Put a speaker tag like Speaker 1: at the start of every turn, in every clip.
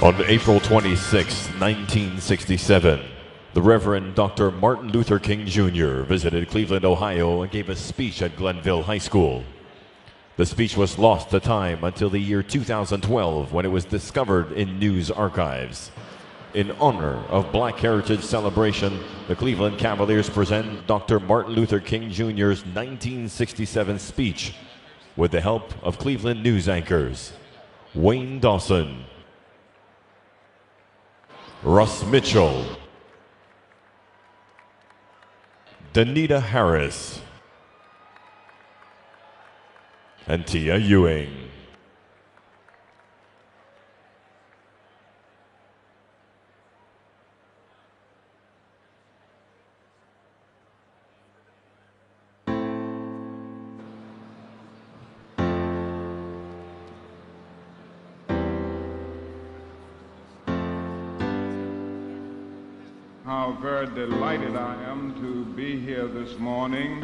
Speaker 1: On April 26, 1967, the Reverend Dr. Martin Luther King Jr. visited Cleveland, Ohio, and gave a speech at Glenville High School. The speech was lost to time until the year 2012, when it was discovered in news archives. In honor of Black Heritage Celebration, the Cleveland Cavaliers present Dr. Martin Luther King Jr.'s 1967 speech with the help of Cleveland news anchors Wayne Dawson, Russ Mitchell, Danita Harris, and Tia Ewing.
Speaker 2: How very delighted I am to be here this morning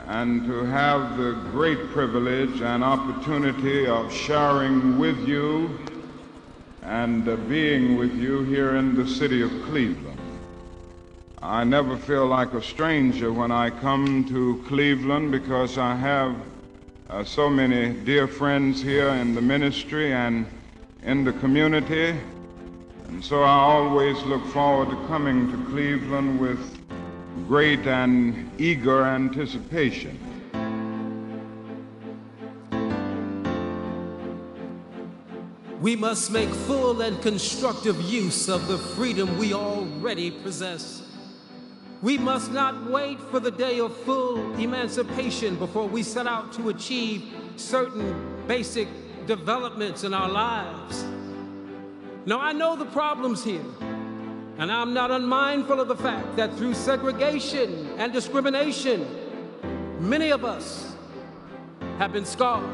Speaker 2: and to have the great privilege and opportunity of sharing with you and being with you here in the city of Cleveland. I never feel like a stranger when I come to Cleveland because I have so many dear friends here in the ministry and in the community. And so I always look forward to coming to Cleveland with great and eager anticipation.
Speaker 3: We must make full and constructive use of the freedom we already possess. We must not wait for the day of full emancipation before we set out to achieve certain basic developments in our lives. Now, I know the problems here, and I'm not unmindful of the fact that through segregation and discrimination, many of us have been scarred.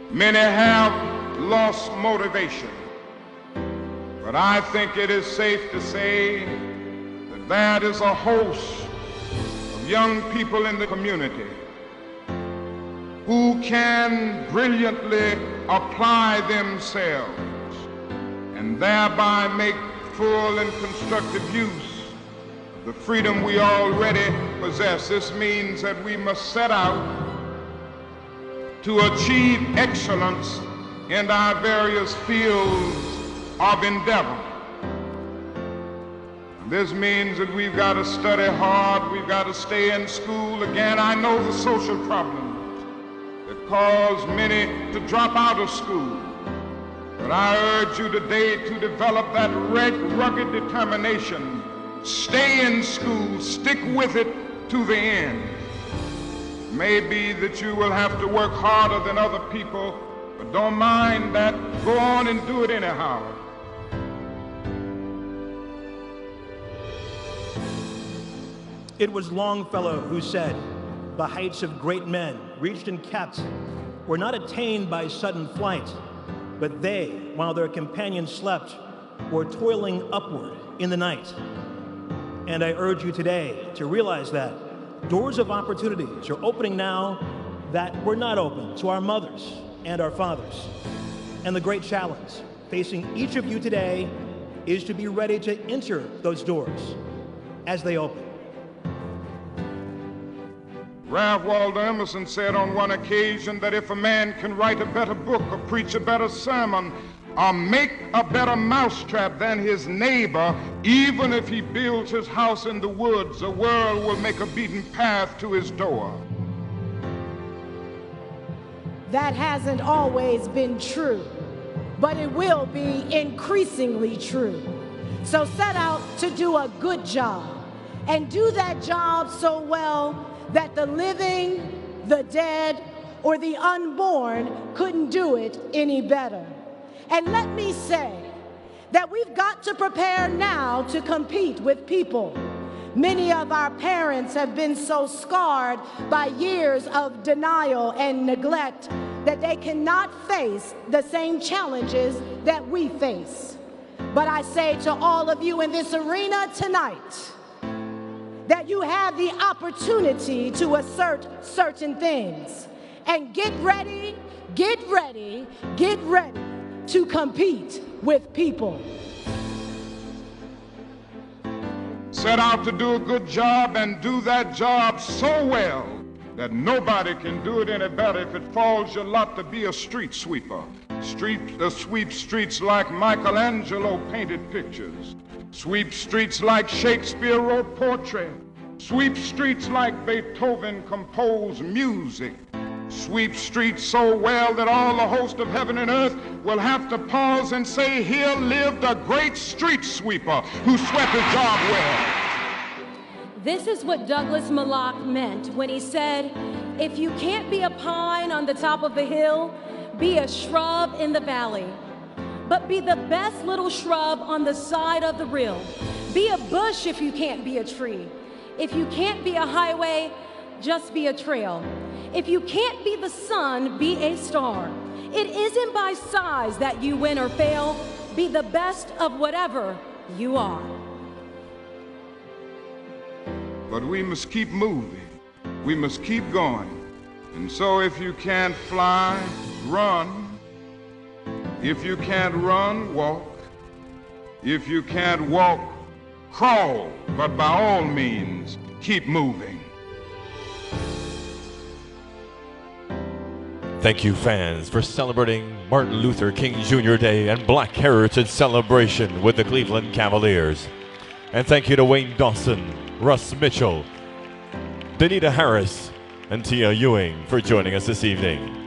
Speaker 2: Many have lost motivation, but I think it is safe to say that there is a host of young people in the community who can brilliantly apply themselves and thereby make full and constructive use of the freedom we already possess. This means that we must set out to achieve excellence in our various fields of endeavor. This means that we've got to study hard, we've got to stay in school. Again, I know the social problems that cause many to drop out of school. But I urge you today to develop that rugged determination. Stay in school, stick with it to the end. Maybe that you will have to work harder than other people, but don't mind that. Go on and do it anyhow.
Speaker 4: It was Longfellow who said, "The heights of great men, reached and kept, were not attained by sudden flight, but they, while their companions slept, were toiling upward in the night." And I urge you today to realize that doors of opportunities are opening now that were not open to our mothers and our fathers. And the great challenge facing each of you today is to be ready to enter those doors as they open.
Speaker 2: Ralph Waldo Emerson said on one occasion that if a man can write a better book or preach a better sermon or make a better mousetrap than his neighbor, even if he builds his house in the woods, the world will make a beaten path to his door.
Speaker 5: That hasn't always been true, but it will be increasingly true. So set out to do a good job, and do that job so well that the living, the dead, or the unborn couldn't do it any better. And let me say that we've got to prepare now to compete with people. Many of our parents have been so scarred by years of denial and neglect that they cannot face the same challenges that we face. But I say to all of you in this arena tonight, that you have the opportunity to assert certain things. And get ready, get ready, get ready to compete with people.
Speaker 2: Set out to do a good job and do that job so well that nobody can do it any better if it falls your lot to be a street sweeper. Sweep streets like Michelangelo painted pictures. Sweep streets like Shakespeare wrote poetry. Sweep streets like Beethoven composed music. Sweep streets so well that all the host of heaven and earth will have to pause and say, here lived a great street sweeper who swept his job well.
Speaker 6: This is what Douglas Malloch meant when he said, if you can't be a pine on the top of the hill, be a shrub in the valley. But be the best little shrub on the side of the rill. Be a bush if you can't be a tree. If you can't be a highway, just be a trail. If you can't be the sun, be a star. It isn't by size that you win or fail. Be the best of whatever you are.
Speaker 2: But we must keep moving. We must keep going. And so if you can't fly, run. If you can't run, walk. If you can't walk, crawl. But by all means, keep moving.
Speaker 1: Thank you, fans, for celebrating Martin Luther King Jr. Day and Black Heritage Celebration with the Cleveland Cavaliers. And thank you to Wayne Dawson, Russ Mitchell, Danita Harris, and Tia Ewing for joining us this evening.